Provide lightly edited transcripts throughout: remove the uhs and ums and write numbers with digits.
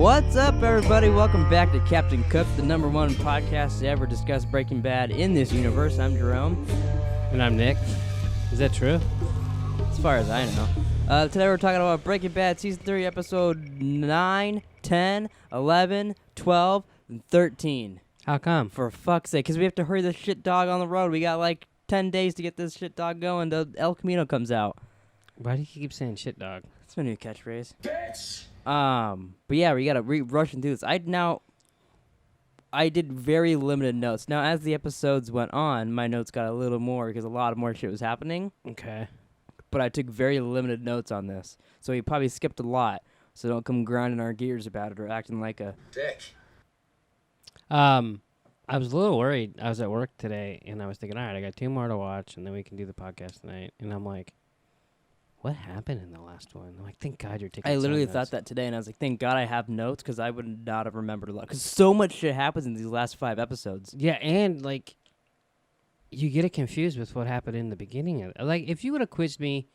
What's up, everybody? Welcome back to Captain Cook, the #1 podcast to ever discuss Breaking Bad in this universe. I'm Jerome. And I'm Nick. Is that true? As far as I know. Today we're talking about Breaking Bad Season 3, Episode 9, 10, 11, 12, and 13. How come? For fuck's sake, because we have to hurry this shit dog on the road. We got like 10 days to get this shit dog going. The El Camino comes out. Why do you keep saying shit dog? That's my new catchphrase. Bitch! But yeah, we gotta rushing through this. I did very limited notes. Now, as the episodes went on, my notes got a little more because a lot more shit was happening. Okay. But I took very limited notes on this, so we probably skipped a lot. So don't come grinding our gears about it or acting like a dick. I was a little worried. I was at work today, and I was thinking, all right, I got 2 more to watch, and then we can do the podcast tonight. And I'm like, what happened in the last one? I'm like, thank God you're taking. I literally thought that today, and I was like, thank God I have notes because I would not have remembered a lot. Because so much shit happens in these last 5 episodes. Yeah, and like, you get it confused with what happened in the beginning of it. Like, if you would have quizzed me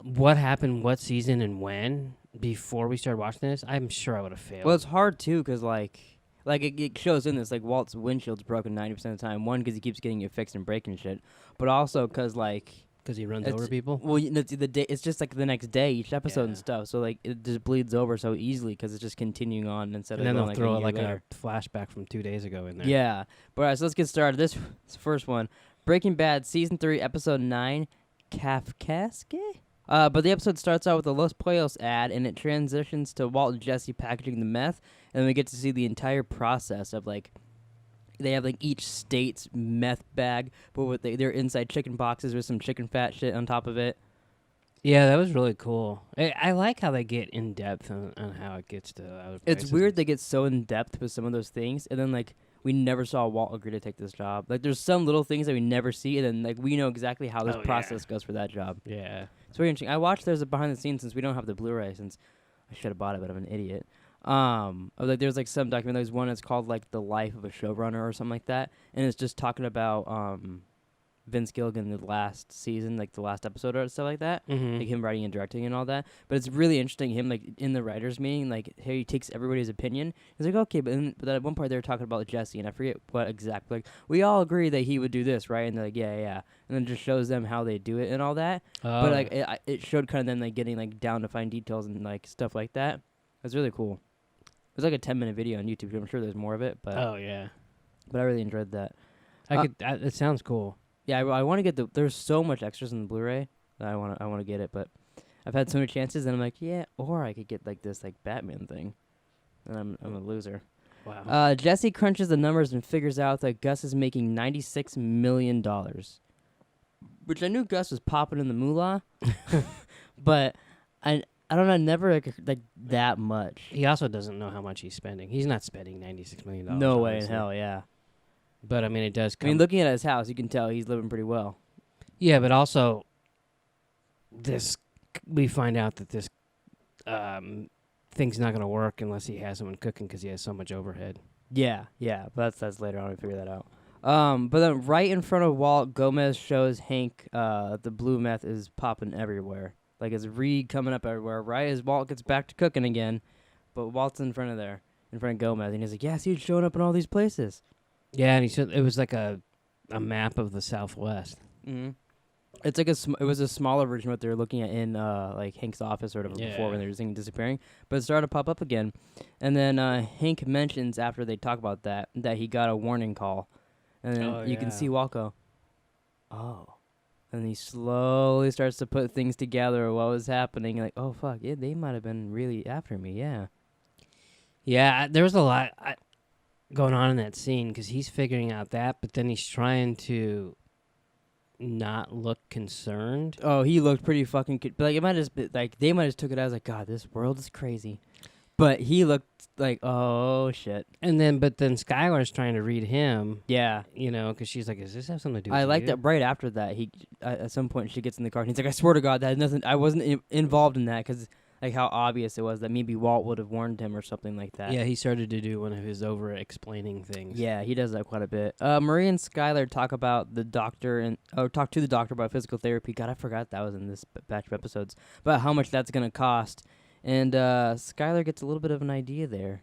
what happened, what season, and when before we started watching this, I'm sure I would have failed. Well, it's hard too because like it shows in this, like, Walt's windshield's broken 90% of the time. One, because he keeps getting it fixed and breaking shit, but also because like. Because he runs over people? Well, it's just like the next day, each episode and stuff. So like it just bleeds over so easily because it's just continuing on instead of. And then going, they'll throw like a flashback from 2 days ago in there. Yeah, but all right, so let's get started. This first one, Breaking Bad Season 3, Episode 9, Kafkaske. But the episode starts out with a Los Pollos ad, and it transitions to Walt and Jesse packaging the meth, and we get to see the entire process of like. They have like each state's meth bag, but with they're inside chicken boxes with some chicken fat shit on top of it. Yeah, that was really cool. I like how they get in depth on how it gets to other places. It's weird they get so in depth with some of those things, and then like we never saw Walt agree to take this job. Like there's some little things that we never see, and then like we know exactly how this process goes for that job. Yeah, it's very interesting. I watched there's a behind the scenes since we don't have the Blu-ray since I should have bought it, but I'm an idiot. Like there's like some document. There's one that's called like The Life of a Showrunner or something like that, and it's just talking about Vince Gilligan the last season, like the last episode or stuff like that, like him writing and directing and all that. But it's really interesting. Him like in the writers' meeting, like he takes everybody's opinion. He's like, okay, but then at one part they were talking about Jesse, and I forget what exactly. Like we all agree that he would do this, right? And they're like, yeah, and then it just shows them how they do it and all that. But like it showed kind of them like getting like down to fine details and like stuff like that. It's really cool. It's like a 10-minute video on YouTube. I'm sure there's more of it, but but I really enjoyed that. It sounds cool. Yeah, I want to get there's so much extras in the Blu-ray that I want to get it, but I've had so many chances, and I'm like, yeah, or I could get like this like Batman thing, and I'm a loser. Wow. Jesse crunches the numbers and figures out that Gus is making $96 million, which I knew Gus was popping in the moolah, but I don't know, never like that much. He also doesn't know how much he's spending. He's not spending $96 million. No way in hell, yeah. But, I mean, it does come... I mean, looking at his house, you can tell he's living pretty well. Yeah, but also, we find out that this thing's not going to work unless he has someone cooking because he has so much overhead. Yeah, but that's later on. We figure that out. But then right in front of Walt, Gomez shows Hank the blue meth is popping everywhere. Like, it's coming up everywhere, right as Walt gets back to cooking again. But Walt's in front of Gomez, and he's like, yeah, see, it's showing up in all these places. Yeah, and he said it was like a map of the Southwest. Mm-hmm. It's like it was a smaller version of what they were looking at in, like, Hank's office or whatever before when they were seeing disappearing. But it started to pop up again. And then Hank mentions, after they talk about that he got a warning call. And then you can see Walt go, oh. And he slowly starts to put things together of what was happening. Like, oh, fuck, yeah, they might have been really after me, yeah. Yeah, there was a lot going on in that scene because he's figuring out that, but then he's trying to not look concerned. Oh, he looked pretty fucking... like, it might have just been, like, they might have just took it as, like, God, this world is crazy. But he looked like, oh, shit. But then Skylar's trying to read him. Yeah. You know, because she's like, does this have something to do with I you? like that right after that, he at some point she gets in the car and he's like, I swear to God, that had nothing... I wasn't involved in that because, like, how obvious it was that maybe Walt would have warned him or something like that. Yeah, he started to do one of his over-explaining things. Yeah, he does that quite a bit. Marie and Skylar talk about the doctor talk to the doctor about physical therapy. God, I forgot that was in this batch of episodes. About how much that's going to cost. And Skylar gets a little bit of an idea there.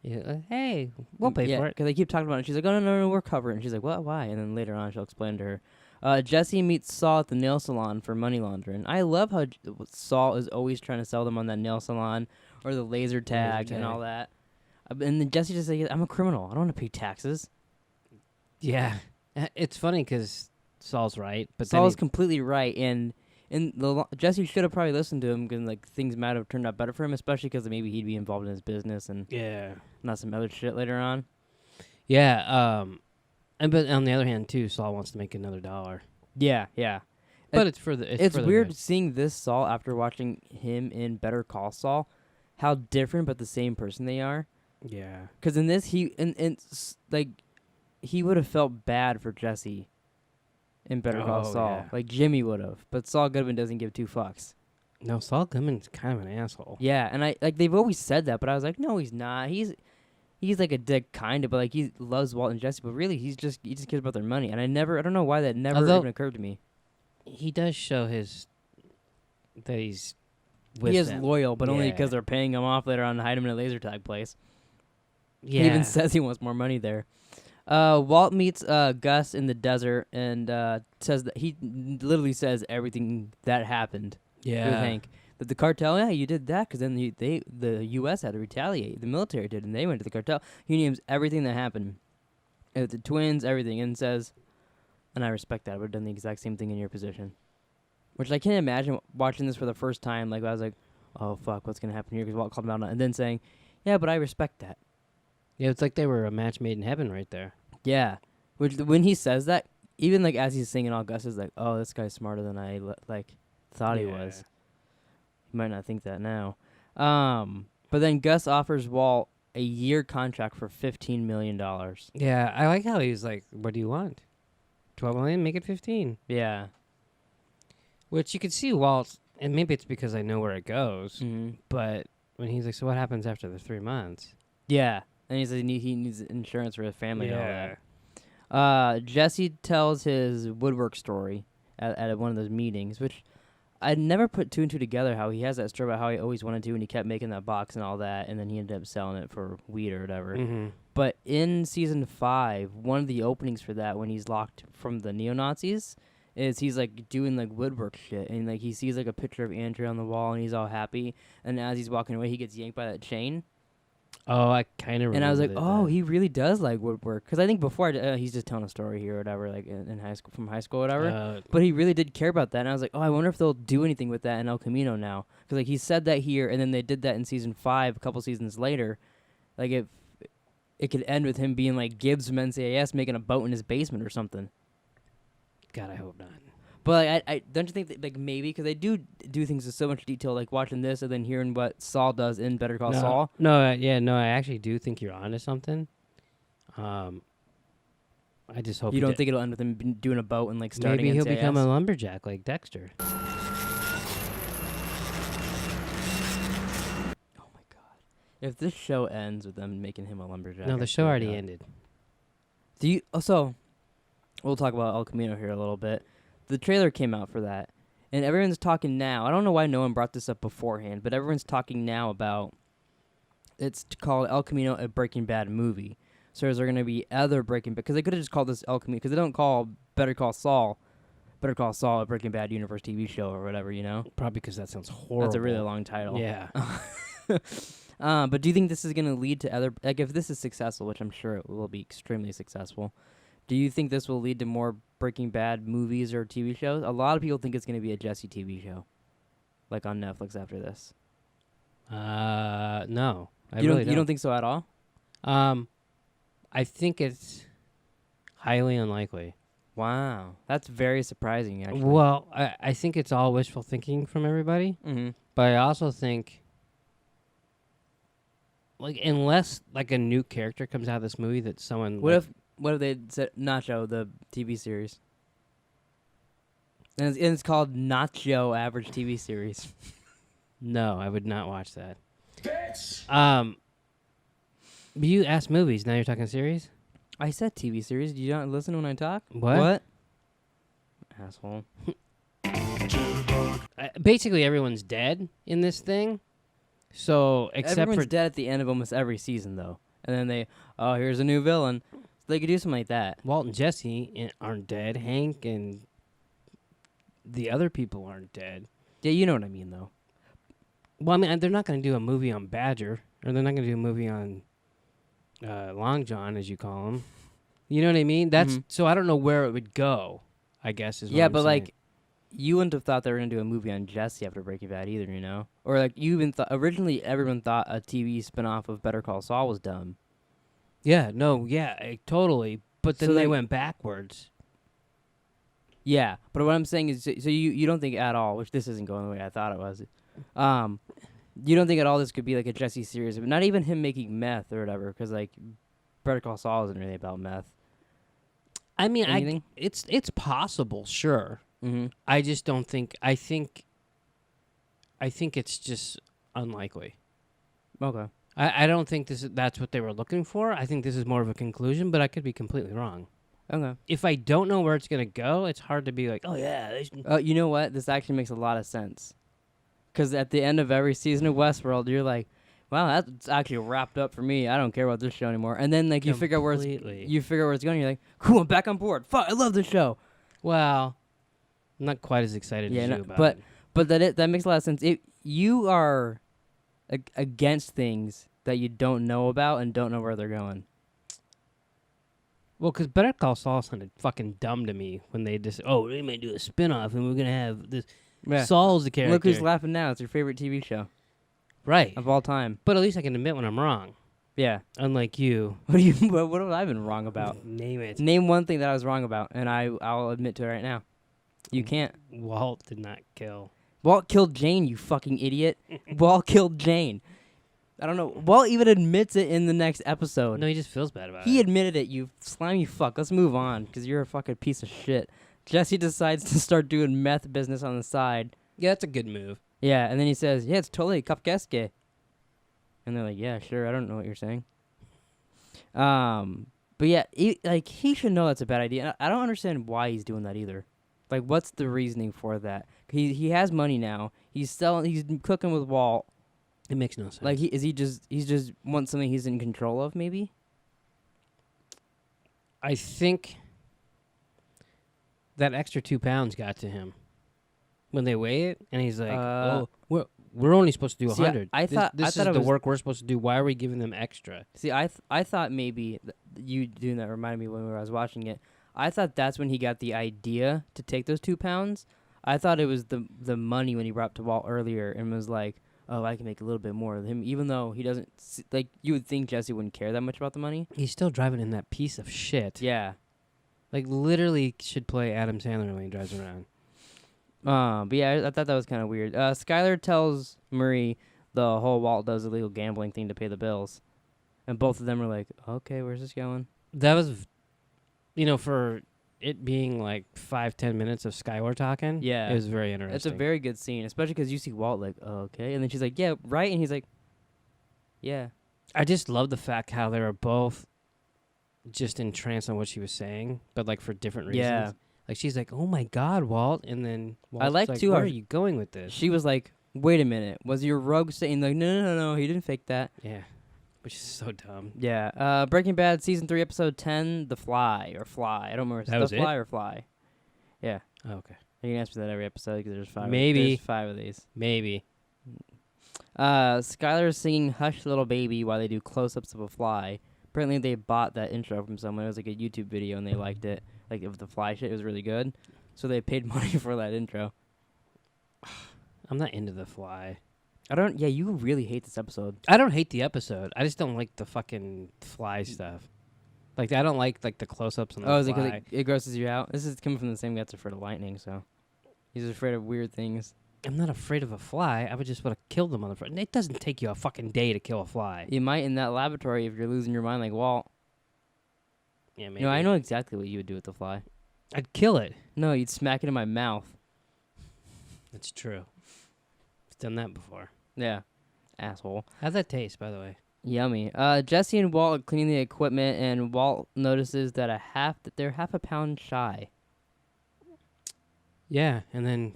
Yeah, hey, we'll pay for it. Because they keep talking about it. She's like, oh, no, we're covered. And she's like, what, why? And then later on, she'll explain to her. Jesse meets Saul at the nail salon for money laundering. I love how Saul is always trying to sell them on that nail salon or the laser tag and all that. And then Jesse just says, I'm a criminal. I don't want to pay taxes. Yeah. It's funny because Saul's right. But Saul's completely right. And Jesse should have probably listened to him because like, things might have turned out better for him, especially because maybe he'd be involved in his business and not some other shit later on. Yeah. But on the other hand, too, Saul wants to make another $1. Yeah. But it's for the. It's for the weird good. seeing this Saul after watching him in Better Call Saul, how different but the same person they are. Yeah. Because in this, he would have felt bad for Jesse in Better Call Saul. Yeah. Like Jimmy would have. But Saul Goodman doesn't give two fucks. No, Saul Goodman's kind of an asshole. Yeah, and they've always said that, but I was like, no, he's not. He's like a dick kind of, but like he loves Walt and Jesse, but really he just cares about their money. And I don't know why that never even occurred to me. He does show that he's with he is them. loyal, but only because they're paying him off later on to hide him in a laser tag place. Yeah. He even says he wants more money there. Walt meets Gus in the desert and says that he literally says everything that happened with Hank. That the cartel, you did that because then the U.S. had to retaliate. The military did, and they went to the cartel. He names everything that happened. The twins, everything, and says, and I respect that. I would have done the exact same thing in your position. Which I can't imagine watching this for the first time. Like, I was like, oh, fuck, what's going to happen here? Because Walt called him out. And then saying, yeah, but I respect that. Yeah, it's like they were a match made in heaven right there. Yeah. Which, when he says that, even, like, as he's singing all, Gus is like, oh, this guy's smarter than I, thought he was. You might not think that now. But then Gus offers Walt a year contract for $15 million. Yeah, I like how he's like, what do you want? 12 million? Make it 15. Yeah. Which you could see Walt, and maybe it's because I know where it goes, Mm-hmm. but when he's like, so what happens after the 3 months? Yeah. And he says he needs insurance for his family and all that. Jesse tells his woodwork story at one of those meetings, which I never put 2 and 2 together, how he has that story about how he always wanted to and he kept making that box and all that, and then he ended up selling it for weed or whatever. Mm-hmm. But in season 5, one of the openings for that when he's locked from the neo-Nazis is he's like doing like woodwork shit, and like he sees like a picture of Andrea on the wall and he's all happy, and as he's walking away he gets yanked by that chain. Oh, I kind of remember. And I was like, oh, that. he really does like woodwork. Because I think before, he's just telling a story here or whatever, like in high school, from high school or whatever. But he really did care about that. And I was like, oh, I wonder if they'll do anything with that in El Camino now. Because like he said that here, and then they did that in season 5 a couple seasons later. Like if it could end with him being like Gibbs from NCIS making a boat in his basement or something. God, I hope not. But like, I don't you think that, like maybe because they do things with so much detail, like watching this and then hearing what Saul does in Better Call Saul. No, I actually do think you're onto something. I just hope you don't think it'll end with him doing a boat and like starting. Maybe he'll NCIS? become a lumberjack like Dexter. Oh my god! If this show ends with them making him a lumberjack, No, the show already ended. Do you? Also, we'll talk about El Camino here a little bit. The trailer came out for that, and everyone's talking now. I don't know why no one brought this up beforehand, but everyone's talking now about it's called El Camino, a Breaking Bad movie. So is there going to be other Breaking Bad? Because they could have just called this El Camino, because they don't call Better Call Saul a Breaking Bad universe TV show or whatever, you know? Probably because that sounds horrible. That's a really long title. Yeah. But do you think this is going to lead to other, like if this is successful, which I'm sure it will be extremely successful, do you think this will lead to more Breaking Bad movies or TV shows? A lot of people think it's going to be a Jesse TV show, like on Netflix after this. No. You don't think so at all? I think it's highly unlikely. Wow. That's very surprising, actually. Well, I think it's all wishful thinking from everybody. Mm-hmm. But I also think, like, unless, like, a new character comes out of this movie that someone... What if they said Nacho, the TV series? And it's called Nacho Average TV Series. No, I would not watch that. But you asked movies, now you're talking series? I said TV series. Do you not listen when I talk? What? Asshole. Basically, everyone's dead in this thing. So except Everyone's for dead at the end of almost every season, though. And then here's a new villain. So they could do something like that. Walt and Jesse aren't dead. Hank and the other people aren't dead. Yeah, you know what I mean, though. Well, I mean, they're not going to do a movie on Badger, or they're not going to do a movie on Long John, as you call him. You know what I mean? That's so I don't know where it would go. I guess is what I'm but saying. like, you wouldn't have thought they were gonna do a movie on Jesse after Breaking Bad either, you know? Or like, you even thought originally everyone thought a TV spinoff of Better Call Saul was dumb. Yeah, no, yeah, totally. But then So they then- went backwards. Yeah, but what I'm saying is, so you don't think at all, which this isn't going the way I thought it was. You don't think at all this could be like a Jesse series, but not even him making meth or whatever, because like Better Call Saul isn't really about meth. I mean, Anything? it's possible, sure. Mm-hmm. I just don't think. I think it's just unlikely. Okay. I don't think that's what they were looking for. I think this is more of a conclusion, but I could be completely wrong. Okay. If I don't know where it's gonna go, it's hard to be like, oh yeah. You know what? This actually makes a lot of sense. Because at the end of every season of Westworld, you're like, wow, that's actually wrapped up for me. I don't care about this show anymore. And then like you figure out where it's going. You're like, cool, I'm back on board. Fuck, I love this show. Well, I'm not quite as excited as you about but it. but that makes a lot of sense. You are against things that you don't know about and don't know where they're going. Well, because Better Call Saul sounded fucking dumb to me when they just, they may do a spinoff and we're going to have this. Yeah. Saul's the character. Look who's laughing now. It's your favorite TV show Right. of all time. But at least I can admit when I'm wrong. Yeah. Unlike you. What have I been wrong about? Name it. Name one thing that I was wrong about, and I'll admit to it right now. You can't. Walt did not kill. Walt killed Jane, you fucking idiot. Walt killed Jane. I don't know. Walt even admits it in the next episode. No, he just feels bad about it. He admitted it, you slimy fuck. Let's move on, because you're a fucking piece of shit. Jesse decides to start doing meth business on the side. Yeah, that's a good move. Yeah, and then he says, yeah, it's totally kapkeske. And they're like, yeah, sure, I don't know what you're saying. But yeah, he should know that's a bad idea. I don't understand why he's doing that either. Like, what's the reasoning for that? He has money now. He's cooking with Walt. It makes no sense. Like, he just wants something he's in control of, maybe? I think that extra 2 pounds got to him when they weigh it, and he's like, we're only supposed to do 100. I thought this is it the was work we're supposed to do. Why are we giving them extra? See, I thought maybe you doing that reminded me when I was watching it. I thought that's when he got the idea to take those 2 pounds. I thought it was the money when he brought up to Walt earlier and was like, oh, I can make a little bit more of him, even though he doesn't, like, you would think Jesse wouldn't care that much about the money. He's still driving in that piece of shit. Yeah. Like, literally should play Adam Sandler when he drives around. But yeah, I thought that was kind of weird. Skylar tells Marie the whole Walt does illegal gambling thing to pay the bills. And both of them are like, okay, where's this going? That was, for it being like 5-10 minutes of Skylar talking. Yeah. It was very interesting. It's a very good scene, especially because you see Walt like, oh, okay. And then she's like, yeah, right? And he's like, yeah. I just love the fact how they were both just entranced on what she was saying, but like for different reasons. Yeah. Like she's like, "Oh my God, Walt," and then Walt's like too "Where how are you going with this?" She was like, wait a minute. Was your rogue saying like, no, he didn't fake that. Yeah, which is so dumb. Yeah. Breaking Bad season 3 episode 10, The Fly or Fly. I don't remember. That was The it? Fly or Fly. Yeah. Oh, okay, You can ask me that every episode because there's 5. Maybe. There's 5 of these. maybe. Skylar's singing "Hush Little Baby" while they do close-ups of a fly. Apparently, they bought that intro from someone. It was like a YouTube video, and they liked it. Like, of the fly shit, it was really good. So they paid money for that intro. I'm not into The Fly. Yeah, you really hate this episode. I don't hate the episode. I just don't like the fucking fly stuff. Like I don't like the close-ups on the Oh, is it fly. because it grosses you out? This is coming from the same guy that's afraid of lightning, so he's afraid of weird things. I'm not afraid of a fly. I would just want to kill the motherfucker. It doesn't take you a fucking day to kill a fly. You might in that laboratory if you're losing your mind like Walt. Yeah, maybe. No, I know exactly what you would do with the fly. I'd kill it. No, you'd smack it in my mouth. That's true. I've done that before. Yeah. Asshole. How'd that taste, by the way? Yummy. Jesse and Walt are cleaning the equipment, and Walt notices that they're half a pound shy. Yeah, and then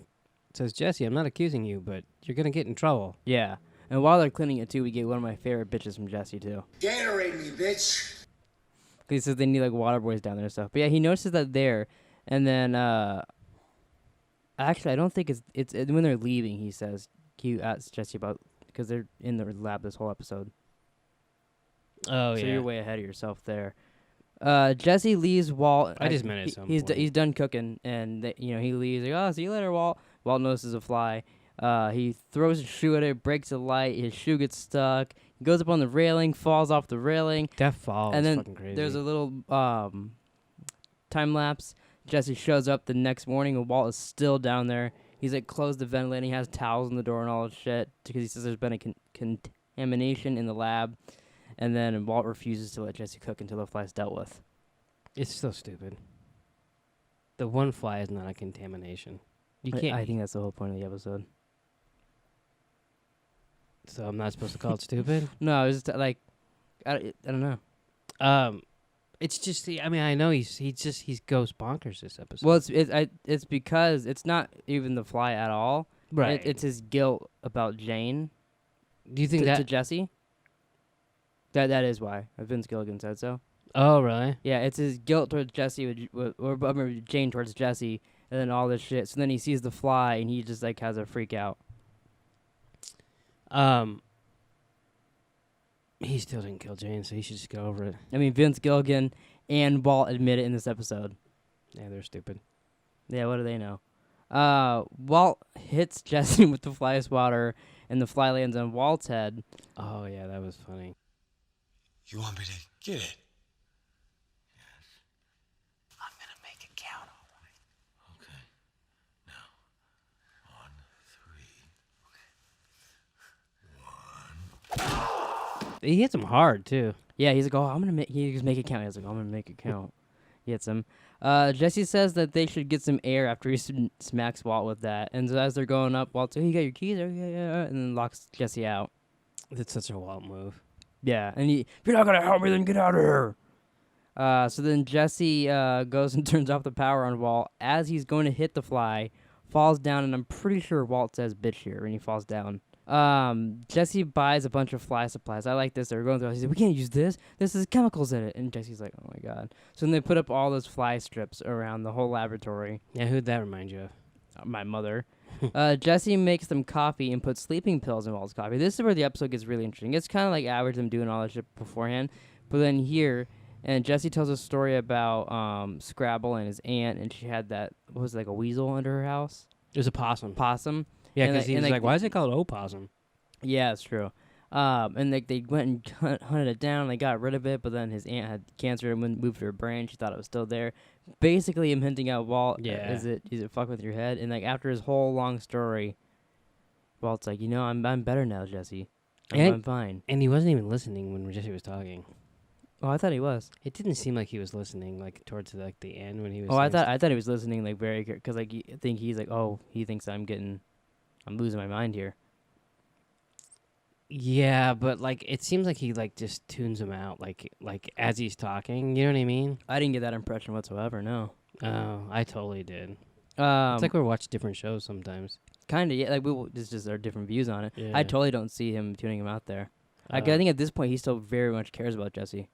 it says, Jesse, I'm not accusing you, but you're going to get in trouble. Yeah. And while they're cleaning it too, we get one of my favorite bitches from Jesse too. Gatorade me, bitch. He says they need like water boys down there and stuff. But yeah, he notices that there, and then actually I don't think it's when they're leaving. He says he asks Jesse about because they're in the lab this whole episode. Oh, So yeah. you're way ahead of yourself there. Jesse leaves Walt. I just meant at some he's point. he's done cooking, and he leaves. Like, oh, see you later, Walt. Walt notices a fly. He throws his shoe at it, breaks the light. His shoe gets stuck. He goes up on the railing, falls off the railing. That fall And is then fucking crazy. there's a little time lapse. Jesse shows up the next morning, and Walt is still down there. He's like closed the ventilator. He has towels on the door and all that shit because he says there's been a contamination in the lab. And then Walt refuses to let Jesse cook until the fly's dealt with. It's so stupid. The one fly is not a contamination. You can't. I think that's the whole point of the episode. So I'm not supposed to call it stupid? No, it's just like I don't know. It's just. I mean, I know he goes bonkers this episode. Well, it's because it's not even the fly at all. right. It's his guilt about Jane. Do you think to that? Jesse? That is why. Vince Gilligan said so. Oh, really? Yeah, it's his guilt towards Jesse, or Jane towards Jesse, and then all this shit. So then he sees the fly, and he just like has a freak out. He still didn't kill Jane, so he should just get over it. I mean, Vince Gilligan and Walt admit it in this episode. Yeah, they're stupid. Yeah, what do they know? Walt hits Jesse with the fly swatter, and the fly lands on Walt's head. Oh, yeah, that was funny. You want me to get it? Yes. I'm gonna make it count, all right. Okay. Now, 1, 3. Okay. 1. He hits him hard, too. Yeah, he's like, oh, I'm gonna make. He just make it count. He's like, I'm gonna make it count. He hits him. Jesse says that they should get some air after he smacks Walt with that. And so as they're going up, Walt's like, you got your keys? Yeah, and then locks Jesse out. That's such a Walt move. Yeah, and if you're not gonna help me, then get out of here. So then Jesse goes and turns off the power on Walt as he's going to hit the fly, falls down, and I'm pretty sure Walt says bitch here when he falls down. Jesse buys a bunch of fly supplies. I like this. They're going through. He said, we can't use this. This has chemicals in it. And Jesse's like, oh my god. So then they put up all those fly strips around the whole laboratory. Yeah, who'd that remind you of? My mother. Jesse makes them coffee and puts sleeping pills in Walt's coffee. This is where the episode gets really interesting. It's kind of like average them doing all that shit beforehand. But then here, and Jesse tells a story about Scrabble and his aunt, and she had that, what was it, like a weasel under her house? It was a possum. Possum. Yeah, And because he and was like, why is it called opossum? Yeah, it's true. And they went and hunted it down. They got rid of it, but then his aunt had cancer and moved her brain. She thought it was still there. Basically, him hinting at Walt, Yeah. is it fuck with your head? And like after his whole long story, Walt's like, I'm better now, Jesse. I'm fine. And he wasn't even listening when Jesse was talking. Oh, I thought he was. It didn't seem like he was listening, like towards like the end when he was. Oh, I saying thought he was listening like very because like I think he's like, oh, he thinks I'm losing my mind here. Yeah, but like it seems like he like just tunes him out, like as he's talking. You know what I mean? I didn't get that impression whatsoever. No. Oh, I totally did. It's It's like we watch different shows sometimes. kind of, yeah. Like it's just our different views on it. Yeah. I totally don't see him tuning him out there. I think at this point he still very much cares about Jesse.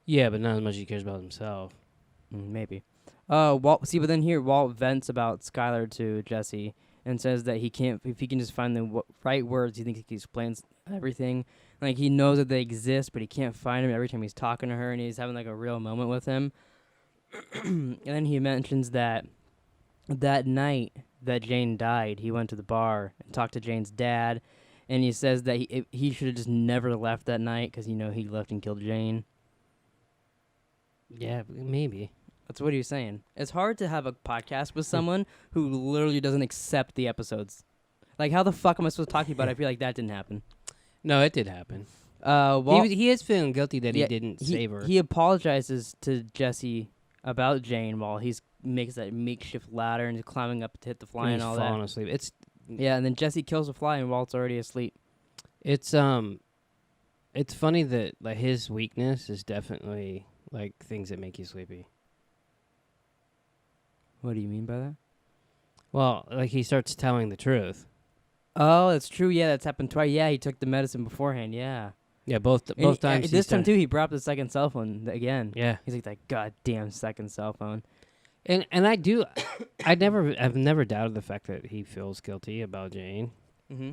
Yeah, but not as much as he cares about himself. Maybe. Walt. See, but then here Walt vents about Skylar to Jesse and says that if he can just find the right words, he thinks he explains everything. Like he knows that they exist, but he can't find them every time he's talking to her, and he's having like a real moment with him. And then he mentions that night that Jane died, he went to the bar and talked to Jane's dad, and he says that he should have just never left that night because he left and killed Jane. Yeah, maybe. That's what he was saying. It's hard to have a podcast with someone who literally doesn't accept the episodes. Like, how the fuck am I supposed to talk to you about it? I feel like that didn't happen. No, it did happen. He is feeling guilty that he didn't save her. He apologizes to Jesse about Jane while he makes that makeshift ladder and is climbing up to hit the fly and all that. falling asleep. Yeah, and then Jesse kills the fly and Walt's already asleep. It's funny that like his weakness is definitely like things that make you sleepy. What do you mean by that? Well, like he starts telling the truth. Oh, that's true. Yeah, that's happened twice. Yeah, he took the medicine beforehand. Yeah. Yeah, both And times. this time too, he brought up the second cell phone again. Yeah, He's like that goddamn second cell phone. and I've never doubted the fact that he feels guilty about Jane. Mm-hmm.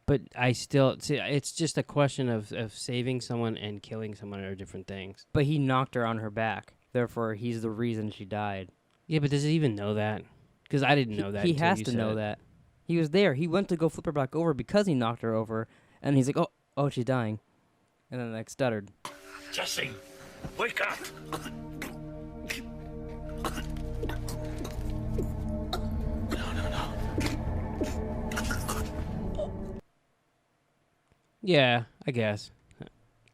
But I still see it's just a question of saving someone and killing someone are different things. But he knocked her on her back. Therefore, he's the reason she died. Yeah, but does he even know that? Because I didn't know that. He until has you to said know it. that. He was there. He went to go flip her back over because he knocked her over, and he's like, "Oh, she's dying," and then like stuttered. Jesse, wake up! Yeah, I guess.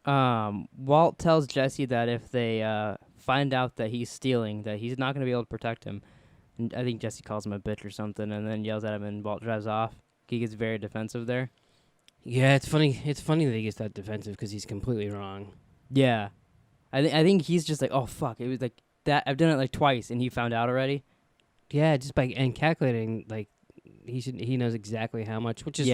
Walt tells Jesse that if they find out that he's stealing, that he's not going to be able to protect him. And I think Jesse calls him a bitch or something, and then yells at him, and Walt drives off. He gets very defensive there. Yeah, it's funny. It's funny that he gets that defensive because he's completely wrong. Yeah, I think he's just like, oh fuck, it was like that. I've done it like twice, and he found out already. Yeah, just by calculating, like he knows exactly how much, which is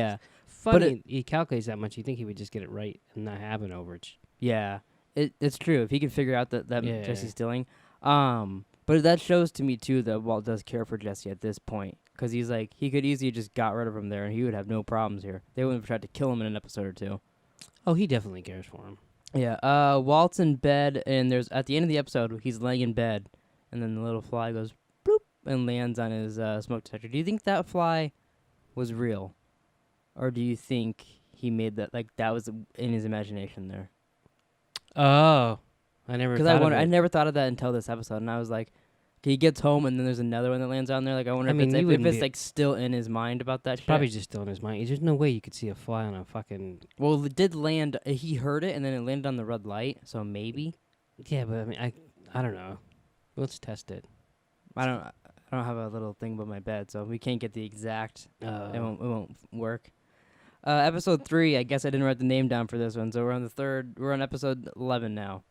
funny. But he calculates that much. You think he would just get it right and not have an overage. Yeah, it's true. If he could figure out that Yeah. Jesse's stealing, but that shows to me too that Walt does care for Jesse at this point, because he's like he could easily just got rid of him there, and he would have no problems here. They wouldn't have tried to kill him in an episode or two. Oh, he definitely cares for him. Yeah. Walt's in bed, and there's at the end of the episode he's laying in bed, and then the little fly goes bloop and lands on his smoke detector. Do you think that fly was real, or do you think he made that like that was in his imagination there? Oh, I never. Because I never thought of that until this episode, and I was like, he gets home, and then there's another one that lands on there. Like, I wonder if it's like still in his mind about that shit. Probably just still in his mind. There's no way you could see a fly on a fucking. Well, it did land. He heard it, and then it landed on the red light. So maybe. Yeah, but I mean, I don't know. Let's test it. I don't have a little thing by my bed, so we can't get the exact. It won't work. Episode 3. I guess I didn't write the name down for this one, so we're on the third. We're on episode 11 now.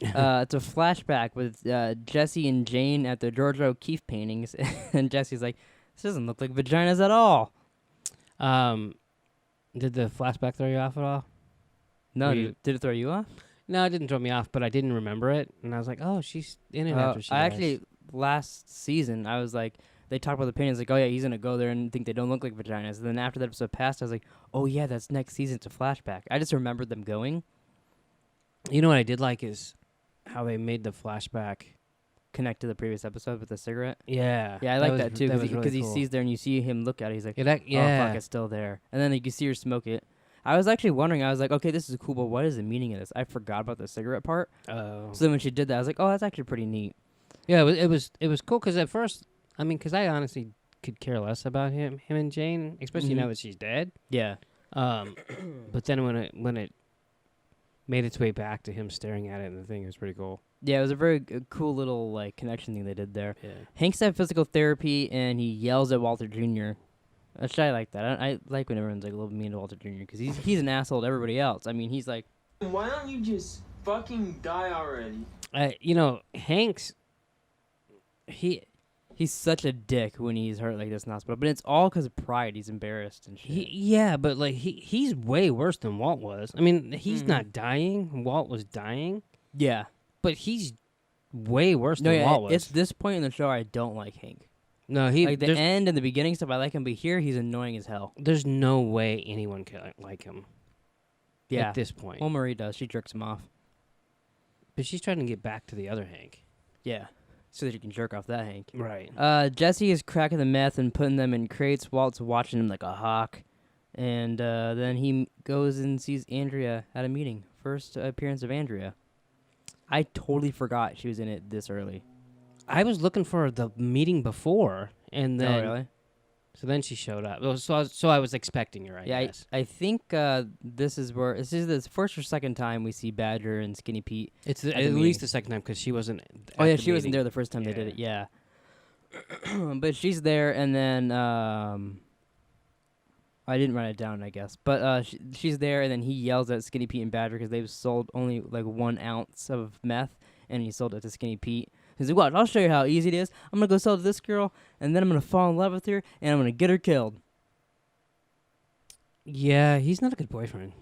It's a flashback with Jesse and Jane at the Georgia O'Keeffe paintings, and Jesse's like, "This doesn't look like vaginas at all." Did the flashback throw you off at all? No, did it throw you off? No, it didn't throw me off, but I didn't remember it, and I was like, "Oh, she's in it after she." Actually, last season, I was like, they talked about the paintings, like, "Oh yeah, he's gonna go there and think they don't look like vaginas." And then after that episode passed, I was like, "Oh yeah, that's next season. It's a flashback." I just remembered them going. You know what I did like is how they made the flashback connect to the previous episode with the cigarette. Yeah, I like that too, because he cool. sees there and you see him look at it. He's like, yeah, "Oh fuck, it's still there." And then you can see her smoke it. I was actually wondering. I was like, "Okay, this is cool, but what is the meaning of this?" I forgot about the cigarette part. Oh. So then when she did that, I was like, "Oh, that's actually pretty neat." Yeah, it was cool because at first, I mean, because I honestly could care less about him and Jane, especially now that she's dead. Yeah. But then when it made its way back to him staring at it and the thing, it was pretty cool. Yeah, it was a very cool little like connection thing they did there. Yeah. Hank's at physical therapy and he yells at Walter Jr. I like that. I like when everyone's like a little mean to Walter Jr. because he's an asshole to everybody else. I mean, he's like, why don't you just fucking die already? Hank's he's such a dick when he's hurt like this in the hospital, but it's all because of pride. He's embarrassed and shit. But like he's way worse than Walt was. I mean, he's not dying. Walt was dying. Yeah, but he's way worse than Walt was. It's this point in the show I don't like Hank. No, like the end and the beginning stuff I like him, but here he's annoying as hell. There's no way anyone can like him. Yeah, at this point. Well, Marie does. She jerks him off. But she's trying to get back to the other Hank. Yeah, so that you can jerk off that Hank. Right. Jesse is cracking the meth and putting them in crates. Walt's watching him like a hawk. And then he goes and sees Andrea at a meeting. First appearance of Andrea. I totally forgot she was in it this early. I was looking for the meeting before, and then... Oh, really? So then she showed up. So I was expecting her, I guess. I think this is the first or second time we see Badger and Skinny Pete. It's at least the second time, because she wasn't Oh, yeah, she wasn't there the first time they did it, yeah. But she's there, and then... I didn't write it down, I guess. But she's there, and then he yells at Skinny Pete and Badger because they've sold only like 1 ounce of meth, and he sold it to Skinny Pete. He's like, "Watch, I'll show you how easy it is. I'm gonna go sell to this girl, and then I'm gonna fall in love with her, and I'm gonna get her killed." Yeah, he's not a good boyfriend.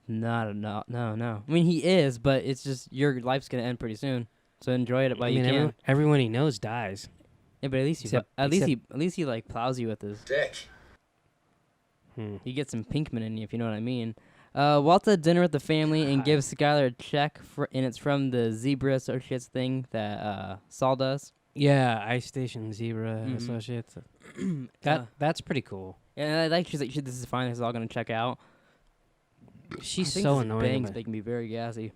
No. I mean, he is, but it's just your life's gonna end pretty soon. So enjoy it while you can. Everyone he knows dies. Yeah, but at least he like plows you with his Dick. You get some Pinkman in you, if you know what I mean. Walt's at dinner with the family and gives Skylar a check, and it's from the Zebra Associates thing that Saul does. Yeah, Ice Station Zebra Associates. That's pretty cool. Yeah, and she's like, this is fine. This is all going to check out. She's so annoying. They can be very gassy.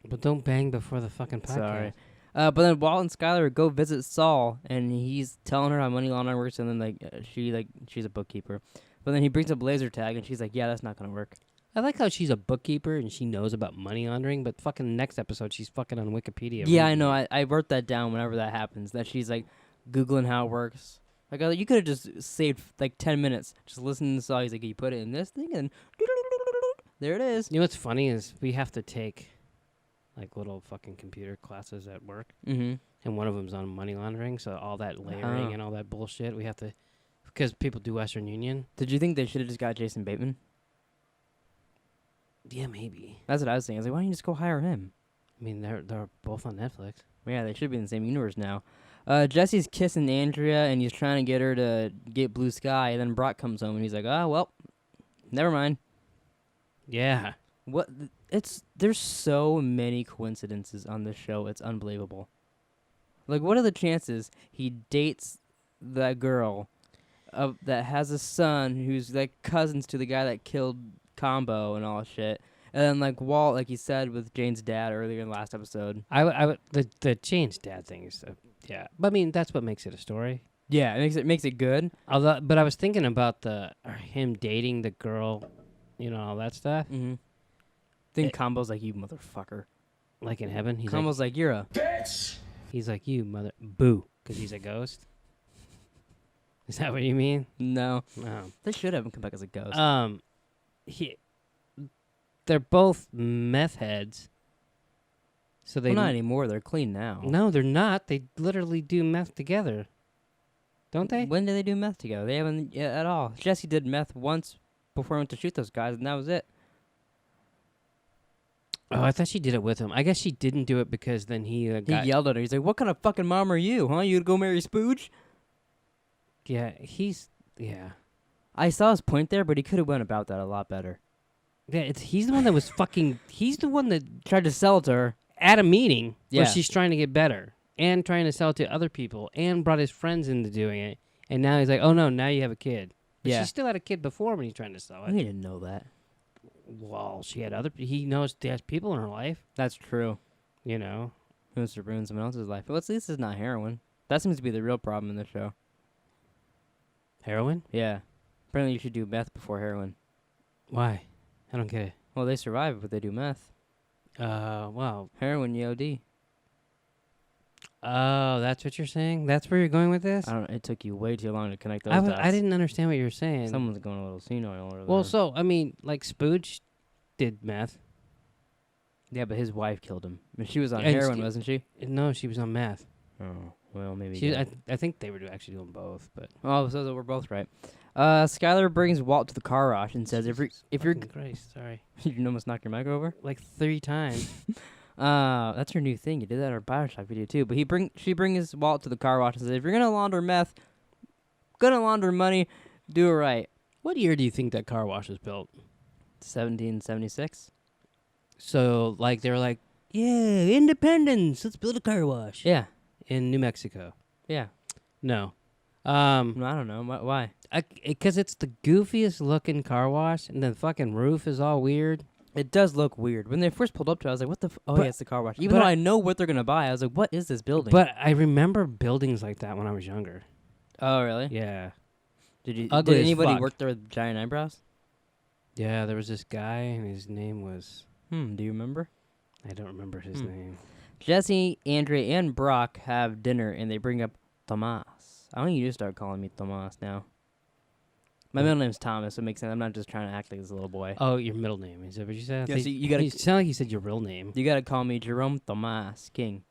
But don't bang before the fucking podcast. Sorry. But then Walt and Skylar go visit Saul, and he's telling her how money laundering works, and then she's a bookkeeper. But then he brings up laser tag, and she's like, yeah, that's not going to work. I like how she's a bookkeeper and she knows about money laundering, but fucking next episode she's fucking on Wikipedia. Yeah, I know. I wrote that down whenever that happens, that she's like Googling how it works. Like, you could have just saved like 10 minutes. Just listening to the song. He's like, you put it in this thing, and there it is. You know what's funny is we have to take like little fucking computer classes at work. Mm-hmm. And one of them's on money laundering, so all that layering and all that bullshit, we have to, because people do Western Union. Did you think they should have just got Jason Bateman? Yeah, maybe. That's what I was thinking. I was like, why don't you just go hire him? I mean, they're both on Netflix. Yeah, they should be in the same universe now. Jesse's kissing Andrea, and he's trying to get her to get Blue Sky, and then Brock comes home, and he's like, oh, well, never mind. Yeah. There's so many coincidences on this show, it's unbelievable. Like, what are the chances he dates that girl that has a son who's, like, cousins to the guy that killed Combo and all shit? And then, like, Walt, like he said with Jane's dad earlier in the last episode. The Jane's dad thing is, yeah. But I mean, that's what makes it a story. Yeah, it makes it good. But I was thinking about him dating the girl, all that stuff. Mm-hmm. Think Combo's like, you motherfucker. Like in heaven, Combo's like, you're a Bitch! He's like, you mother boo, because he's a ghost. Is that what you mean? No. No. They should have him come back as a ghost. They're both meth heads. So they not anymore. They're clean now. No, they're not. They literally do meth together. Don't they? When did they do meth together? They haven't at all. Jesse did meth once before he went to shoot those guys, and that was it. Oh, I thought she did it with him. I guess she didn't do it because then he yelled at her. He's like, what kind of fucking mom are you, huh? You to go marry Spooge? Yeah, yeah. I saw his point there, but he could have went about that a lot better. Yeah, he's the one that was fucking... He's the one that tried to sell it to her. At a meeting where she's trying to get better and trying to sell it to other people and brought his friends into doing it. And now he's like, oh, no, now you have a kid. But she still had a kid before when he's trying to sell it. He didn't know that. Well, she had he knows he has people in her life. That's true. He wants to ruin someone else's life. But at least it's not heroin. That seems to be the real problem in the show. Heroin? Yeah. Apparently you should do meth before heroin. Why? I don't get it. Well, they survive, but they do meth. Well. Heroin, you OD. Oh, that's what you're saying? That's where you're going with this? I don't know. It took you way too long to connect those dots. I didn't understand what you were saying. Someone's going a little senile over there. Well, so, I mean, like Spooge did meth. Yeah, but his wife killed him. I mean, she was on heroin, wasn't she? No, she was on meth. Oh, well, maybe. I think they were actually doing both, but... Oh, so we're both right. Skylar brings Walt to the car wash and says, if you're... Christ, sorry. You almost knocked your mic over? Like 3 times. That's her new thing. You did that in our Bioshock video, too. But she brings Walt to the car wash and says, if you're going to launder meth, gonna launder money, do it right. What year do you think that car wash was built? 1776. So, like, they were like, yeah, independence, let's build a car wash. Yeah. In New Mexico. Yeah. No. I don't know. Why? Because it's the goofiest looking car wash, and the fucking roof is all weird. It does look weird. When they first pulled up to it, I was like, what the yeah, it's the car wash. Even though I know what they're going to buy, I was like, what is this building? But I remember buildings like that when I was younger. Oh, really? Yeah. Did anybody work there with giant eyebrows? Yeah, there was this guy, and his name was... Do you remember? I don't remember his name. Jesse, Andrea, and Brock have dinner, and they bring up Tomas. I want you to start calling me Tomas now. My middle name's Thomas, so it makes sense. I'm not just trying to act like this little boy. Oh, your middle name. Is that what you said? Yeah, so you gotta... You sound like you said your real name. You got to call me Jerome Tomas King.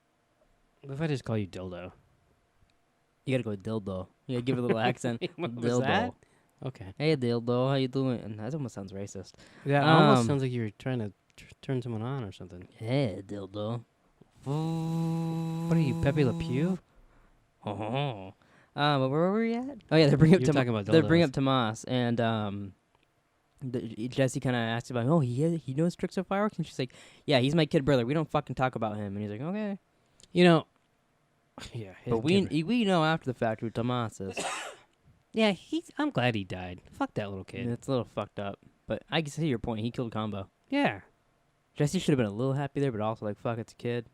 What if I just call you Dildo? You gotta go with dildo. You gotta give it a little accent. What dildo. was that? Okay. Hey dildo, how you doing? And that almost sounds racist. That almost sounds like you were trying to turn someone on or something. Hey dildo. What are you, Pepe Le Pew? Oh. But where were we at? Oh yeah, they bring up You're talking about they bring dildos. up Tomas, and Jesse kind of asks about, oh, he knows tricks of fireworks, and she's like, yeah, he's my kid brother. We don't fucking talk about him, and he's like, okay. You know, yeah. But we know after the fact who Tomas is. Yeah, I'm glad he died. Fuck that little kid. It's a little fucked up, but I can see your point. He killed Combo. Yeah. Jesse should have been a little happy there, but also like, fuck, it's a kid.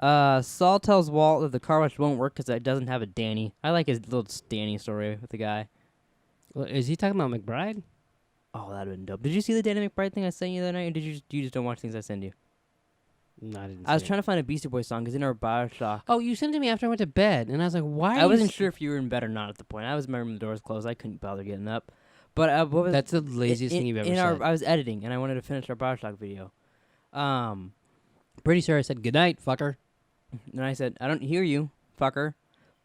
Saul tells Walt that the car wash won't work because it doesn't have a Danny. I like his little Danny story with the guy. Well, is he talking about McBride? Oh, that'd have been dope. Did you see the Danny McBride thing I sent you the other night, or did you just don't watch things I send you? No, I didn't. I was trying to find a Beastie Boys song because in our Bioshock. Oh, you sent it to me after I went to bed, and I was like, "Why?" I wasn't sure if you were in bed or not at the point. I was in my room, the doors closed. I couldn't bother getting up. But what was That's the laziest thing you've ever said. I was editing and I wanted to finish our Bioshock video. Pretty sure I said good night, fucker. And I said, I don't hear you, fucker.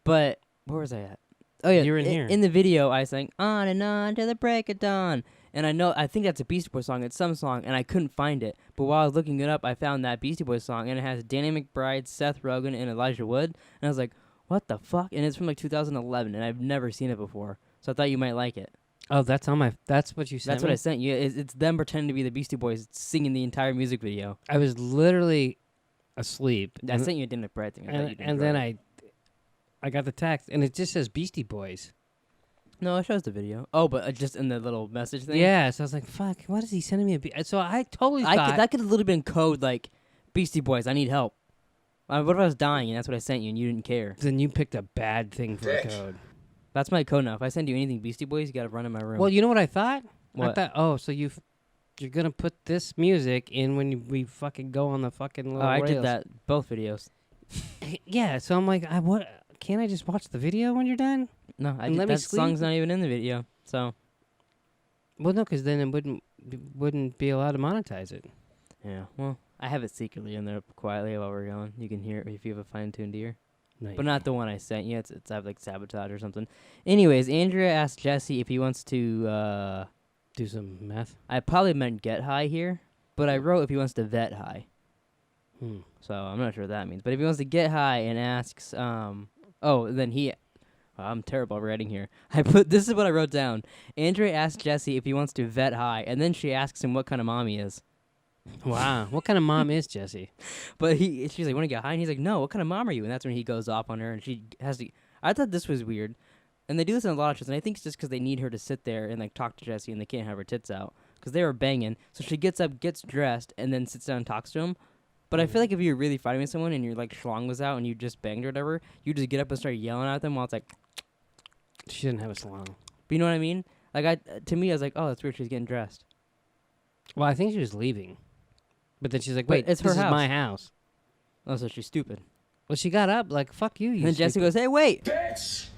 But where was I at? Oh yeah, You were in here. In the video, I sang on and on to the break of dawn. And I think that's a Beastie Boys song. It's some song, and I couldn't find it. But while I was looking it up, I found that Beastie Boys song, and it has Danny McBride, Seth Rogen, and Elijah Wood. And I was like, what the fuck? And it's from like 2011, and I've never seen it before. So I thought you might like it. Oh, that's on my. That's what you sent. That's what I sent you. It's them pretending to be the Beastie Boys singing the entire music video. I was literally asleep. I sent you a Danny McBride thing. And then I got the text, and it just says Beastie Boys. No, it shows the video. Oh, but just in the little message thing? Yeah, so I was like, fuck, what is he sending me? So I totally thought... That could have literally been code like, Beastie Boys, I need help. What if I was dying and that's what I sent you and you didn't care? Then you picked a bad thing for a code. That's my code now. If I send you anything Beastie Boys, you got to run in my room. Well, you know what I thought? What? I thought, oh, so you're going to put this music in when we fucking go on the fucking little I rails. did that, both videos. Yeah, so I'm like, what? Can't I just watch the video when you're done? No, that song's not even in the video, so... Well, no, because then it wouldn't be allowed to monetize it. Yeah, well, I have it secretly in there quietly while we're going. You can hear it if you have a fine-tuned ear. No, But not the one I sent you. It's like Sabotage or something. Anyways, Andrea asked Jesse if he wants to... do some meth. I probably meant get high here, but I wrote if he wants to vet high. So I'm not sure what that means. But if he wants to get high and asks... then he... I'm terrible at writing here. This is what I wrote down. Andrea asked Jesse if he wants to vet high, and then she asks him what kind of mom he is. Wow. What kind of mom is Jesse? But she's like, want to get high? And he's like, no, what kind of mom are you? And that's when he goes off on her, and she has to... I thought this was weird. And they do this in a lot of shows, and I think it's just because they need her to sit there and like talk to Jesse, and they can't have her tits out. Because they were banging. So she gets up, gets dressed, and then sits down and talks to him. But I feel like if you're really fighting with someone and your like schlong was out and you just banged or whatever, you just get up and start yelling at them while it's like... She didn't have a salon. But you know what I mean? Like to me, I was like, oh, that's weird. She's getting dressed. Well, I think she was leaving. But then she's like, But wait, it's this her is house. my house. Oh, so she's stupid. Well, she got up like, fuck you, And then Jesse stupid. goes, hey, wait. Bitch!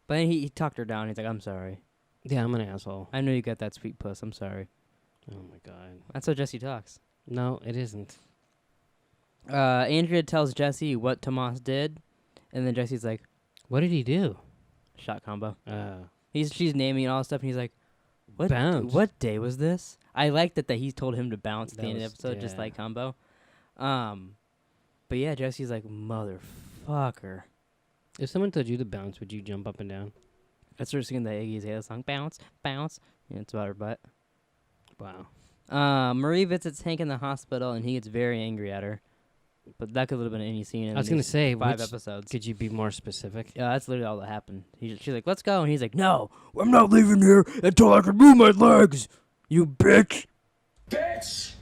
But then he talked her down. He's like, I'm sorry. Yeah, I'm an asshole. I know you got that sweet puss. I'm sorry. Oh, my God. That's how Jesse talks. No, it isn't. Andrea tells Jesse what Tomas did. And then Jesse's like, What did he do? shot combo. Uh, She's naming all this stuff. And he's like, Bounce. What day was this? I liked that he told him to bounce at the That end of the was- episode, just yeah. like combo. But yeah, Jesse's like, motherfucker. If someone told you to bounce, would you jump up and down? I started singing the Iggy Azalea song, bounce, bounce. Yeah, it's about her butt. Wow. Marie visits Hank in the hospital, and he gets very angry at her. But that could have been any scene in I was going to these say, 5 which, episodes. could you be more specific? Yeah, that's literally all that happened. She's like, let's go. And he's like, no, I'm not leaving here until I can move my legs, you bitch. Bitch!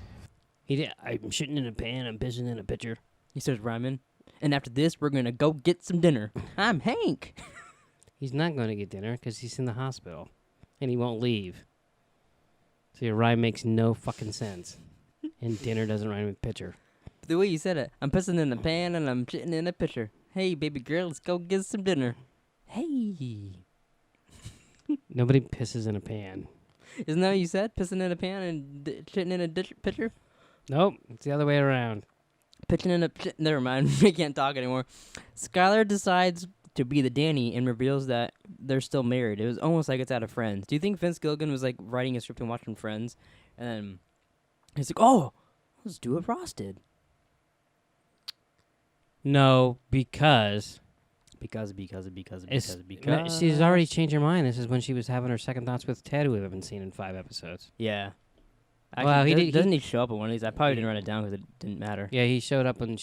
He did. I'm shitting in a pan. I'm pissing in a pitcher. He starts rhyming. And after this, we're going to go get some dinner. I'm Hank. He's not going to get dinner because he's in the hospital. And he won't leave. So your rhyme makes no fucking sense. And dinner doesn't rhyme with pitcher. The way you said it, I'm pissing in the pan and I'm shitting in a pitcher. Hey, baby girl, let's go get some dinner. Hey. Nobody pisses in a pan. Isn't that what you said? Pissing in a pan and shitting in a pitcher? Nope. It's the other way around. pitching in a... Never mind. We can't talk anymore. Skylar decides to be the Danny and reveals that they're still married. It was almost like it's out of Friends. Do you think Vince Gilligan was, like, writing a script and watching Friends? And then he's like, oh, let's do what Ross did. No, because she's already changed her mind. This is when she was having her second thoughts with Ted, who we haven't seen in 5 episodes. Yeah. Well, Actually, doesn't he show up at one of these? I probably didn't write it down because it didn't matter. Yeah, he showed up when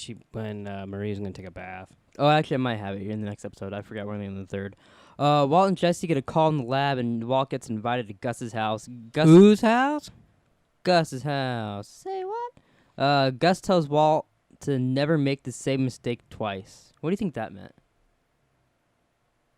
Marie was going to take a bath. Oh, actually, I might have it here in the next episode. I forgot we're only in the 3rd. Walt and Jesse get a call in the lab, and Walt gets invited to Gus's house. Whose house? Gus's house. Say what? Gus tells Walt to never make the same mistake twice. What do you think that meant?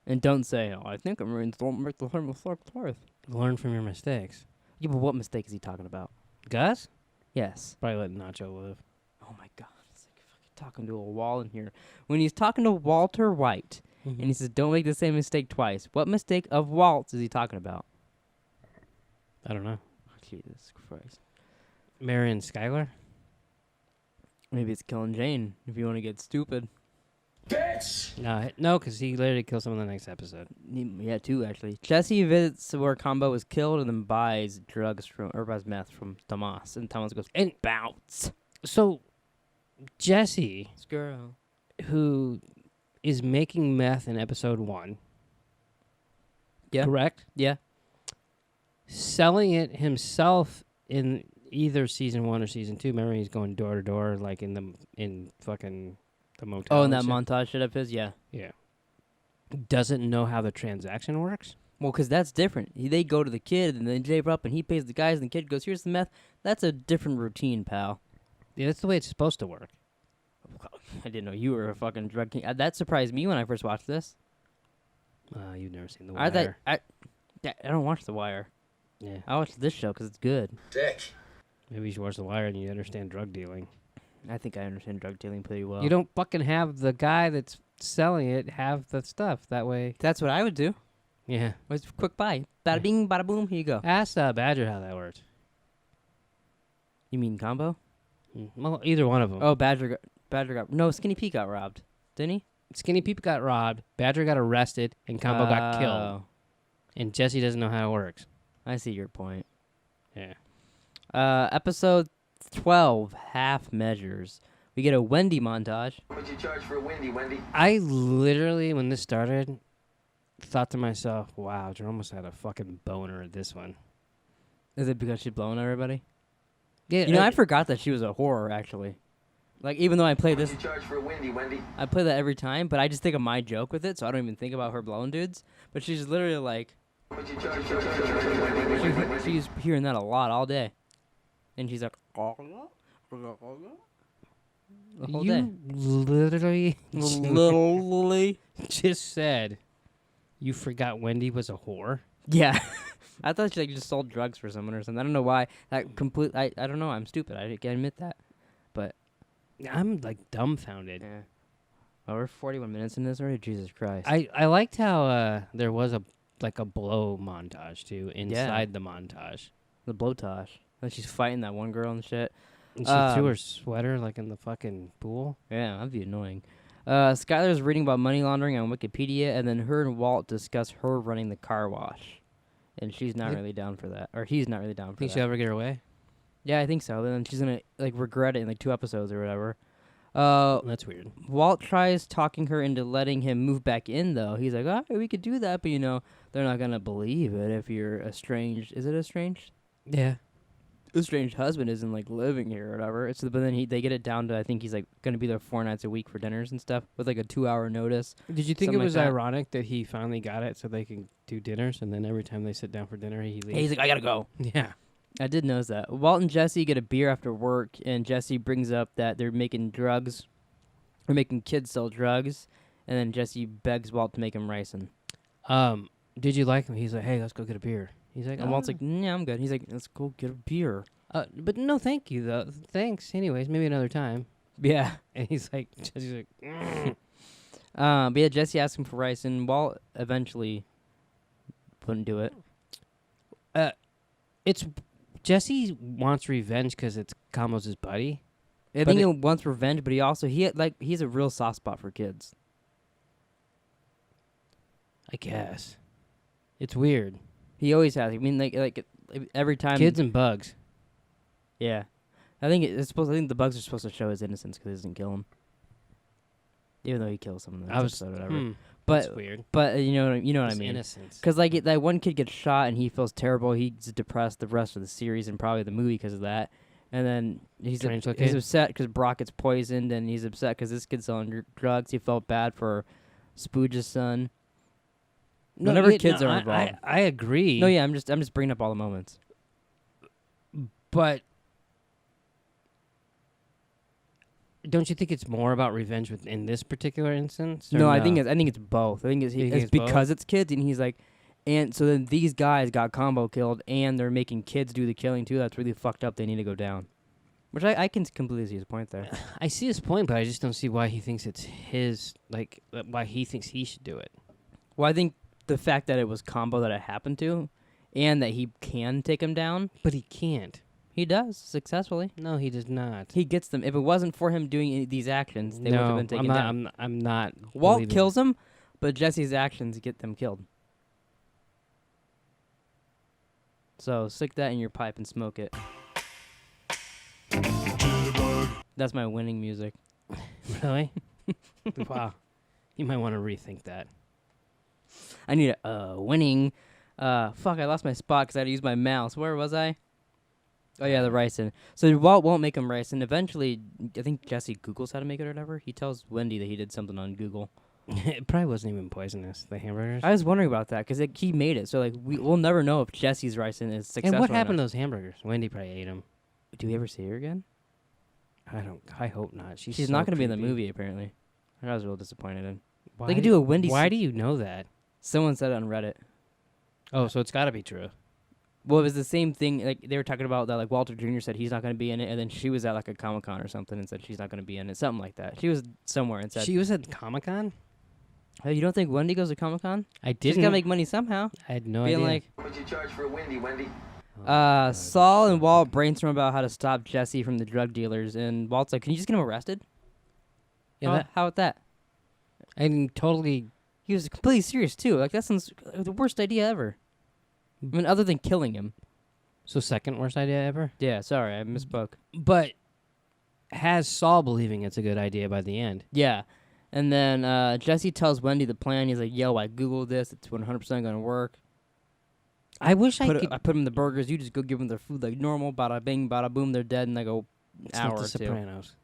And don't say, oh, I think Marines don't make the same mistake twice. Learn from your mistakes. Yeah, but what mistake is he talking about? Gus? Yes. Probably let Nacho live. Oh, my God. It's like fucking talking to a wall in here. When he's talking to Walter White, and he says, don't make the same mistake twice. What mistake of Walt's is he talking about? I don't know. Jesus Christ. Marion Skylar? Maybe it's killing Jane, if you want to get stupid. Bitch! No, because he literally kills someone in the next episode. Yeah, 2, actually. Jesse visits where Combo was killed and then buys buys meth from Tomas. And Tomas goes, And bounce. So, Jesse, Girl. who is making meth in episode 1. Yeah. Correct? Yeah. Selling it himself in either season 1 or season 2. Remember, he's going door to door, like in fucking the motel. Oh, and that shit? montage shit of his? Yeah. Yeah. Doesn't know how the transaction works? Well, because that's different. They go to the kid, and then they up, and he pays the guys, and the kid goes, here's the meth. That's a different routine, pal. Yeah, that's the way it's supposed to work. I didn't know you were a fucking drug king. That surprised me when I first watched this. You've never seen The Wire. I don't watch The Wire. Yeah. I watch this show because it's good. Dick. Maybe you should watch The Wire and you understand drug dealing. I think I understand drug dealing pretty well. You don't fucking have the guy that's selling it have the stuff. That way. That's what I would do. Yeah. It's a quick buy. Bada bing, bada boom, here you go. Ask Badger how that works. You mean Combo? Well, either one of them. Oh, Badger got... No, Skinny Pete got robbed. Didn't he? Skinny Pete got robbed, Badger got arrested, and Combo got killed. Oh. And Jesse doesn't know how it works. I see your point. Yeah. Episode 12, Half Measures. We get a Wendy montage. What would you charge for a Wendy? I literally, when this started, thought to myself, wow, Jerome must have had a fucking boner at this one. Is it because she's blowing everybody? Yeah, You know, I forgot that she was a whore, actually. Like, even though I play this... What would you charge for a Wendy? I play that every time, but I just think of my joke with it, so I don't even think about her blowing dudes. But she's literally like... What would you charge for a Wendy? She's hearing that a lot all day. And she's like... The whole day. Literally Literally. just said you forgot Wendy was a whore. Yeah. I thought she like just sold drugs for someone or something. I don't know why. That complete. I don't know. I'm stupid. I can admit that. But I'm like dumbfounded. yeah. Oh, we're 41 minutes in this already. Jesus Christ. I liked how there was a blow montage too inside the montage. The blowtosh. Like she's fighting that one girl and shit. And she threw her sweater like in the fucking pool. Yeah, that'd be annoying. Skylar's reading about money laundering on Wikipedia, and then her and Walt discuss her running the car wash. And she's not really down for that. Or he's not really down for Think that. she'll ever get her way? Yeah, I think so. Then she's gonna like regret it in like 2 episodes or whatever. That's weird. Walt tries talking her into letting him move back in, though. He's like, "Oh, we could do that, but they're not gonna believe it if you're estranged. Is it estranged? Yeah. Estranged husband isn't like living here or whatever. But then they get it down to I think he's like gonna be there 4 nights a week for dinners and stuff with like a 2-hour notice. Did you think it Something was like that. ironic that he finally got it so they can do dinners, and then every time they sit down for dinner, he leaves? He's like, "I gotta go." Yeah. I did notice that. Walt and Jesse get a beer after work, and Jesse brings up that they're making drugs, or making kids sell drugs, and then Jesse begs Walt to make him ricin. Did you like him? He's like, hey, let's go get a beer. He's like, And Walt's like, "Yeah, I'm good." He's like, "Let's go get a beer." but no, thank you though. Thanks, anyways. Maybe another time. Yeah. And he's like, Jesse's like, But yeah, Jesse asked him for rice, and Walt eventually wouldn't do it. it's Jesse wants revenge because it's Camo's his buddy. I think he wants revenge, but he's a real soft spot for kids. I guess. It's weird. He always has. I mean, like every time. Kids and bugs. Yeah, I think I think the bugs are supposed to show his innocence because he doesn't kill him, even though he kills someone in the episode or whatever. That's weird. But you know what I mean. Innocence. Because that one kid gets shot and he feels terrible. He's depressed the rest of the series and probably the movie because of that. And then he's upset because Brock gets poisoned, and he's upset because this kid's selling drugs. He felt bad for Spooge's son. Whenever kids are involved, I agree. No, yeah, I'm just bringing up all the moments. But don't you think it's more about revenge in this particular instance? No, I think it's both. I think it's because both? it's kids, and he's like, and so then these guys got combo killed, and they're making kids do the killing too. That's really fucked up. They need to go down. Which I can completely see his point there. I see his point, but I just don't see why he thinks it's his, why he thinks he should do it. Well, I think the fact that it was combo that it happened to, and that he can take him down. But he can't. He does, successfully. No, he does not. He gets them. If it wasn't for him doing these actions, they would have been taken down. I'm not. Walt kills him, but Jesse's actions get them killed. So stick that in your pipe and smoke it. That's my winning music. Really? Wow. You might want to rethink that. I need a winning. Fuck, I lost my spot because I had to use my mouse. Where was I? Oh, yeah, the ricin. So Walt won't make him ricin. Eventually, I think Jesse Googles how to make it or whatever. He tells Wendy that he did something on Google. It probably wasn't even poisonous, the hamburgers. I was wondering about that because he made it. So we'll never know if Jesse's ricin is successful. And what happened to those hamburgers? Wendy probably ate them. Do we ever see her again? I hope not. She's so not going to be in the movie, apparently. I was real disappointed in. Why They could do a Wendy. Why do you know that? Someone said it on Reddit. Oh, so it's got to be true. Well, it was the same thing. Like they were talking about that. Like Walter Jr. said he's not going to be in it, and then she was at like a Comic-Con or something and said she's not going to be in it. Something like that. She was somewhere and said she was at Comic-Con. Hey, you don't think Wendy goes to Comic-Con? I didn't. She's got to make money somehow. I had no Being idea. like, What you charge for a Wendy, Wendy? Saul and Walt brainstorm about how to stop Jesse from the drug dealers, and Walt's like, "Can you just get him arrested?" Yeah, how about that? And totally. He was completely serious too. Like that sounds like the worst idea ever. I mean, other than killing him. So second worst idea ever. Yeah, sorry, I misspoke. But has Saul believing it's a good idea by the end? Yeah, and then Jesse tells Wendy the plan. He's like, "Yo, I googled this. It's 100% going to work. I wish I could. I put them in the burgers. You just go give them their food like normal. Bada bing, bada boom. They're dead in like a hour or The two." Sopranos.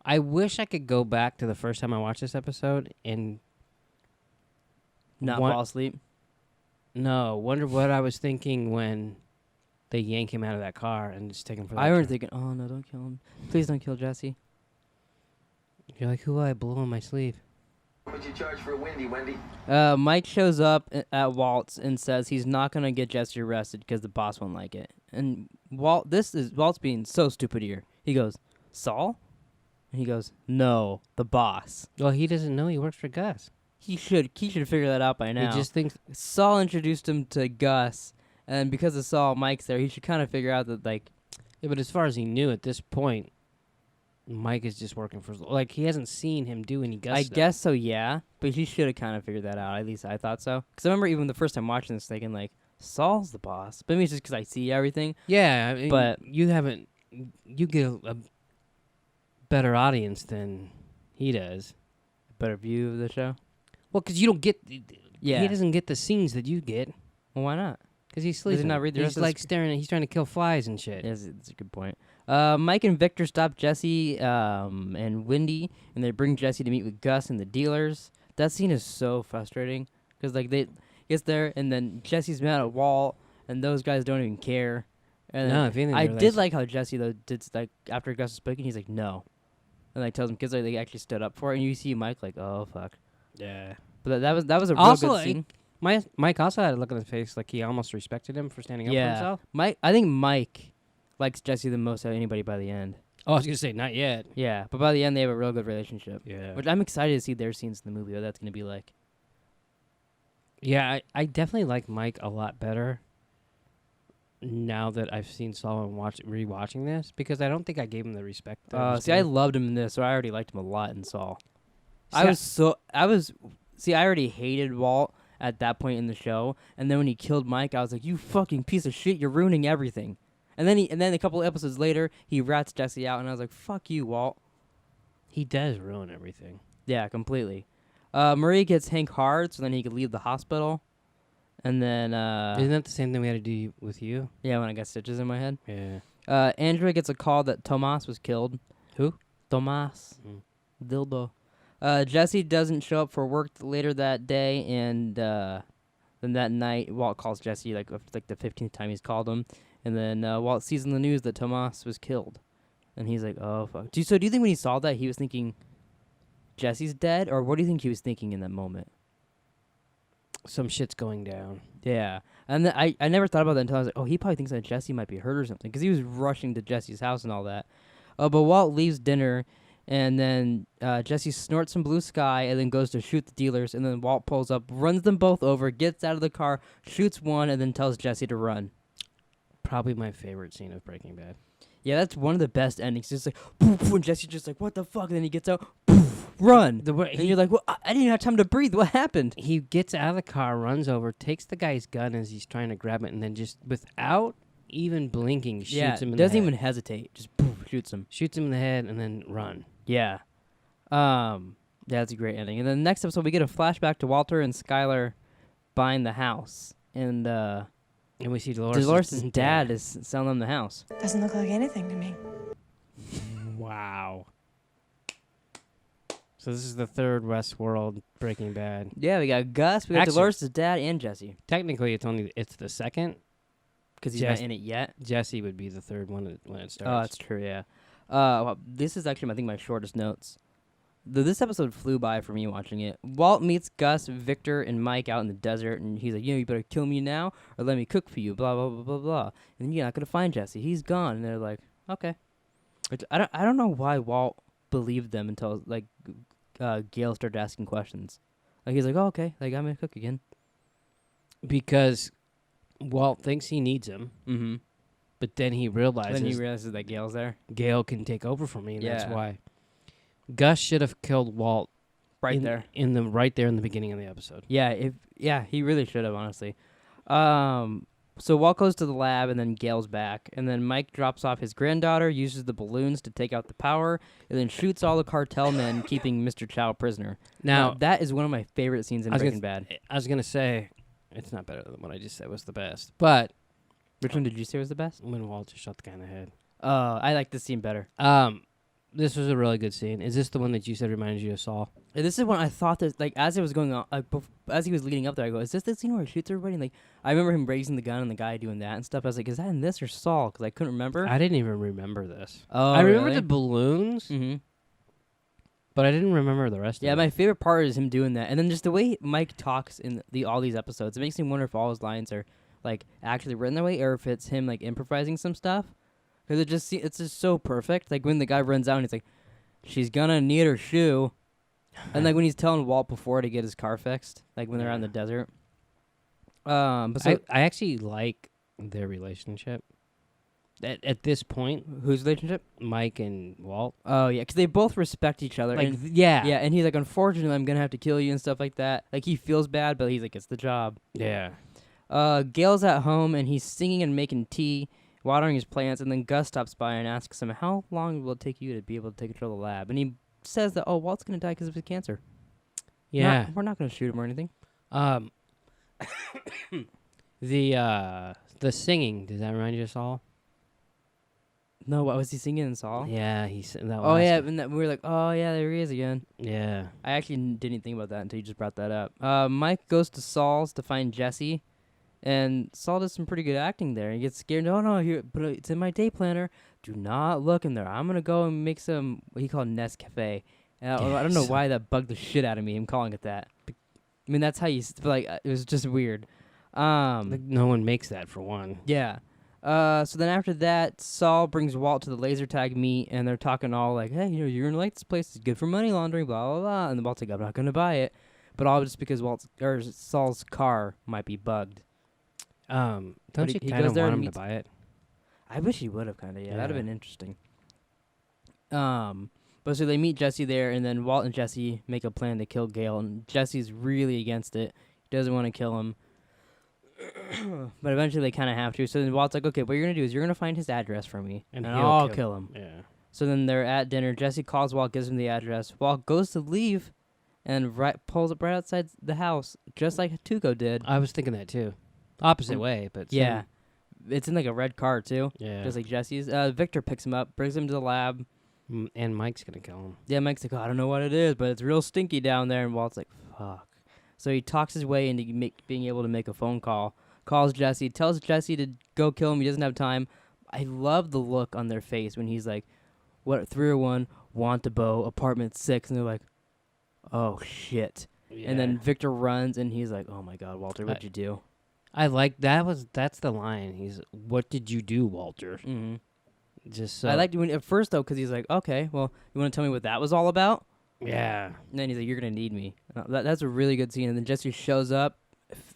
I wish I could go back to the first time I watched this episode and Not fall asleep. Wonder what I was thinking when they yank him out of that car and just take him for that. I remember thinking, "Oh no, don't kill him. Please don't kill Jesse." You're like, who will I blow on my sleeve? What you charge for a Wendy, Wendy? Mike shows up at Walt's and says he's not gonna get Jesse arrested because the boss won't like it. And Walt's being so stupid here. He goes, "Saul?" And he goes, "No, the boss." Well, he doesn't know he works for Gus. He should figure that out by now. He just thinks Saul introduced him to Gus, and because of Saul, Mike's there. He should kind of figure out that like. Yeah, but as far as he knew at this point, Mike is just working for. Like he hasn't seen him do any Gus. I stuff. guess so, yeah. But he should have kind of figured that out. At least I thought so. Because I remember even the first time watching this, thinking like, Saul's the boss. But maybe it's just because I see everything. Yeah, I mean, but you haven't. You get a better audience than he does. Better view of the show. Well, because you don't get. Yeah. He doesn't get the scenes that you get. Well, why not? Because he's sleeping. Does he not read the He's rest of like the staring at. He's trying to kill flies and shit. Yes, it's a good point. Mike and Victor stop Jesse and Wendy, and they bring Jesse to meet with Gus and the dealers. That scene is so frustrating because like they gets there, and then Jesse's mad at Walt, and those guys don't even care. And No, if anything, I they're did like- like how Jesse though did like after Gus was speaking, he's like no, and like tells him kids like they actually stood up for it, and you see Mike like oh fuck. Yeah. But that was a real Also, good scene. Mike also had a look on his face like he almost respected him for standing up for Yeah, himself. I think Mike likes Jesse the most out of anybody by the end. Oh, I was gonna say not yet. Yeah, but by the end they have a real good relationship. Yeah. Which I'm excited to see their scenes in the movie. What that's gonna be like. Yeah, I definitely like Mike a lot better now that I've seen Saul and rewatching this, because I don't think I gave him the respect. that he was See, I due. loved him in this, so I already liked him a lot in Saul. See, I already hated Walt at that point in the show, and then when he killed Mike, I was like, you fucking piece of shit, you're ruining everything. And then a couple of episodes later, he rats Jesse out, and I was like, fuck you, Walt. He does ruin everything. Yeah, completely. Marie gets Hank hard, so then he could leave the hospital. And then, Isn't that the same thing we had to do with you? yeah, when I got stitches in my head. Yeah. Andrea gets a call that Tomas was killed. Who? Tomas. Mm. Dildo. Jesse doesn't show up for work later that day, and then that night, Walt calls Jesse, like the 15th time he's called him. And then Walt sees in the news that Tomas was killed. And he's like, oh, fuck. Do you think when he saw that, he was thinking Jesse's dead? Or what do you think he was thinking in that moment? Some shit's going down. Yeah. And I never thought about that until I was like, oh, he probably thinks that Jesse might be hurt or something. Because he was rushing to Jesse's house and all that. But Walt leaves dinner, and then Jesse snorts some blue sky and then goes to shoot the dealers. And then Walt pulls up, runs them both over, gets out of the car, shoots one, and then tells Jesse to run. Probably my favorite scene of Breaking Bad. Yeah, that's one of the best endings. It's like, poof, and Jesse's just like, what the fuck? And then he gets out, poof, run. And you're like, well, I didn't even have time to breathe. What happened? He gets out of the car, runs over, takes the guy's gun as he's trying to grab it, and then just without even blinking, shoots him in the head. Doesn't even hesitate. Just poof, shoots him. Shoots him in the head and then run. Yeah. Yeah, that's a great ending. And then the next episode, we get a flashback to Walter and Skylar buying the house. And we see Dolores' dad is selling them the house. Doesn't look like anything to me. Wow. So this is the third Westworld Breaking Bad. Yeah, we got Gus, we got Actually- Dolores' dad, and Jesse. Technically, it's the second. Because he's not in it yet. Jesse would be the third one when it starts. Oh, that's true, yeah. Well, this is actually, I think, my shortest notes. This episode flew by for me watching it. Walt meets Gus, Victor, and Mike out in the desert, and he's like, you better kill me now or let me cook for you, blah, blah, blah, blah, blah. And then you're not going to find Jesse. He's gone. And they're like, okay. Which I don't know why Walt believed them until, like, Gail started asking questions. Like, he's like, oh, okay, like, I'm going to cook again. Because Walt thinks he needs him, Mm-hmm. but then he realizes Then he realizes that Gail's there. Gail can take over for me, and that's Yeah. why. Gus should have killed Walt Right in there. the beginning of the episode. Yeah, he really should have, honestly. So Walt goes to the lab, and then Gail's back. And then Mike drops off his granddaughter, uses the balloons to take out the power, and then shoots all the cartel men, keeping Mr. Chow prisoner. Now, that is one of my favorite scenes in I was Breaking Bad. I was gonna say it's not better than what I just said was the best, but Which one did you say was the best? when Walter shot the guy in the head. I like this scene better. This was a really good scene. Is this the one that you said reminded you of Saul? This is when I thought that, like, as it was going on, as he was leading up there, I go, is this the scene where he shoots everybody? And, like, I remember him raising the gun and the guy doing that and stuff. I was like, is that in this or Saul? Because I couldn't remember. I didn't even remember this. Oh, I remember really? the balloons, Mm-hmm. but I didn't remember the rest Yeah, of it. my favorite part is him doing that, and then just the way Mike talks in all these episodes. It makes me wonder if all his lines are like actually written that way, or if it's him like improvising some stuff. Because it's just so perfect. Like when the guy runs out and he's like, "She's gonna need her shoe," and like when he's telling Walt before to get his car fixed, like when they're out in the desert. But so I actually like their relationship. At this point, whose relationship? Mike and Walt. Oh yeah, because they both respect each other. Like, and, yeah. yeah, and he's like, "Unfortunately, I'm gonna have to kill you" and stuff like that. Like he feels bad, but he's like, "It's the job." Yeah. Gail's at home and he's singing and making tea, watering his plants, and then Gus stops by and asks him, "How long will it take you to be able to take control of the lab?" And he says that, "Oh, Walt's gonna die because of his cancer. Yeah. We're not gonna shoot him or anything." The singing, does that remind you of Saul? No, what was he singing in Saul? Yeah, he's that. Oh yeah, and we were like, "Oh yeah, there he is again." Yeah. I actually didn't think about that until you just brought that up. Mike goes to Saul's to find Jesse, and Saul does some pretty good acting there. He gets scared. No, here, but it's in my day planner. Do not look in there. I'm gonna go and make some what he called Nescafe. And I don't know Yes. why that bugged the shit out of me. Him calling it that. I mean, that's how you like. It was just weird. Like, no one makes that for one. Yeah. So then after that, Saul brings Walt to the laser tag meet, and they're talking all like, "Hey, you're gonna like this place. It's good for money laundering, blah blah blah." And the Walt's like, "I'm not gonna buy it," but all just because Saul's car might be bugged. Don't But you he kind goes of there want and him to meets- buy it? I wish he would have kind of. Yeah, that'd have Yeah. been interesting. But so they meet Jesse there, and then Walt and Jesse make a plan to kill Gale, and Jesse's really against it. He doesn't want to kill him. But eventually they kind of have to. So then Walt's like, okay, what you're going to do is you're going to find his address for me, and he'll I'll kill him. Yeah. So then they're at dinner. Jesse calls Walt, gives him the address. Walt goes to leave and pulls up right outside the house, just like Tuco did. I was thinking that too. Opposite way, but Yeah. same. It's in like a red car, too, Yeah. just like Jesse's. Victor picks him up, brings him to the lab. And Mike's gonna kill him. Yeah, Mike's like, oh, I don't know what it is, but it's real stinky down there. And Walt's like, fuck. So he talks his way into being able to make a phone call. Calls Jesse, tells Jesse to go kill him. He doesn't have time. I love the look on their face when he's like, what, 301, Wantabo, apartment 6. And they're like, oh, shit. Yeah. And then Victor runs, and he's like, oh, my God, Walter, what'd you do? I like that's the line. He's, what did you do, Walter? Mm-hmm. Just so I liked when at first, though, because he's like, okay, well, you want to tell me what that was all about? Yeah. And then he's like, you're going to need me. That's a really good scene. And then Jesse shows up,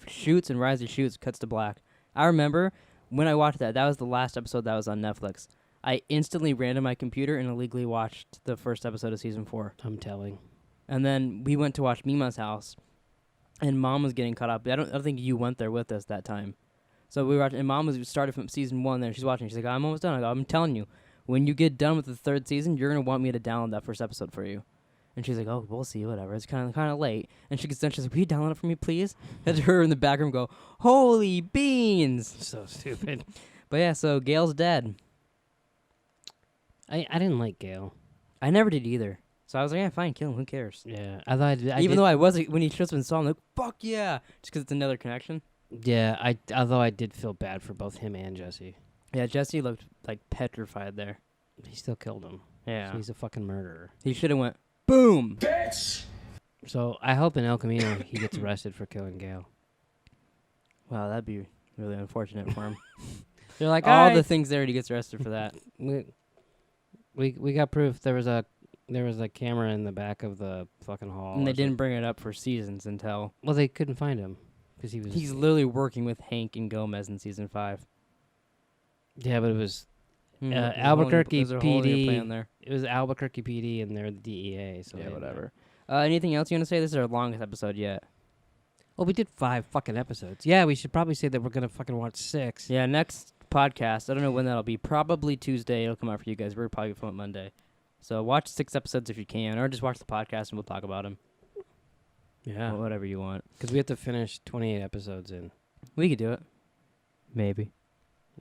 shoots, and Rise shoots, cuts to black. I remember when I watched that was the last episode that was on Netflix. I instantly ran to my computer and illegally watched the first episode of season 4. I'm telling. And then we went to watch Mima's house, and Mom was getting caught up. I don't think you went there with us that time. So we watched, and Mom was started from season 1 there. She's watching. She's like, I'm almost done. I go, I'm telling you, when you get done with the 3rd season, you're going to want me to download that first episode for you. And she's like, oh, we'll see, whatever. It's kind of late. And she gets done. She's like, will you download it for me, please? Had her in the back room go, holy beans. So stupid. But yeah, so Gail's dead. I didn't like Gale. I never did either. So I was like, yeah, fine, kill him. Who cares? Yeah. I thought Even though I was, when he shows up and saw him, like, fuck yeah. Just because it's another connection. Yeah, although I did feel bad for both him and Jesse. Yeah, Jesse looked like petrified there. He still killed him. Yeah. So he's a fucking murderer. He should have went, boom. So I hope in El Camino he gets arrested for killing Gale. Wow, that'd be really unfortunate for him. They're like, All "All the things there, he gets arrested for that. we got proof. There was a camera in the back of the fucking hall. And they or didn't bring it up for seasons until... Well, they couldn't find him because he was. He's literally working with Hank and Gomez in season 5. Yeah, but it was There's a whole new- Albuquerque there's a whole new PD. plan there. It was Albuquerque PD and they're the DEA. So Yeah, they- whatever. Anything else you want to say? This is our longest episode yet. Well, we did 5 fucking episodes. Yeah, we should probably say that we're gonna fucking watch 6. Yeah, next podcast. I don't know when that'll be. Probably Tuesday. It'll come out for you guys. We're probably filming Monday. So watch 6 episodes if you can, or just watch the podcast and we'll talk about them. Yeah, Whatever you want. because we have to finish 28 episodes in. We could do it. Maybe.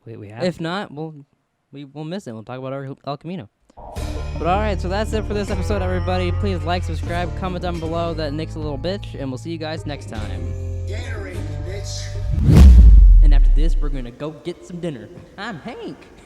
We have. If not, we'll miss it. We'll talk about our El Camino. But all right, so that's it for this episode, everybody. Please like, subscribe, comment down below that Nick's a little bitch, and we'll see you guys next time. Gatorade, bitch. And after this, we're gonna go get some dinner. I'm Hank.